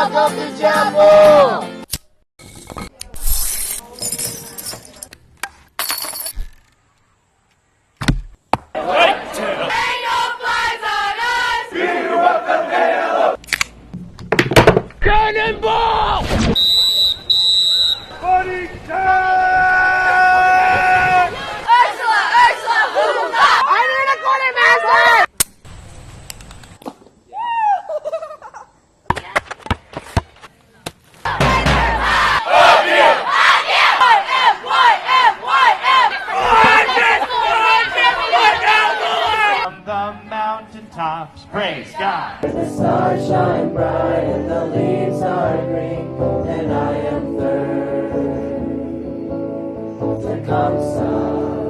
Go Tecumseh! Cannonball! Buddy Ursula! Ursula! Hoorah! I need a quartermaster! From the mountaintops, praise God. The stars shine bright and the leaves are green, and I am third. Tecumseh.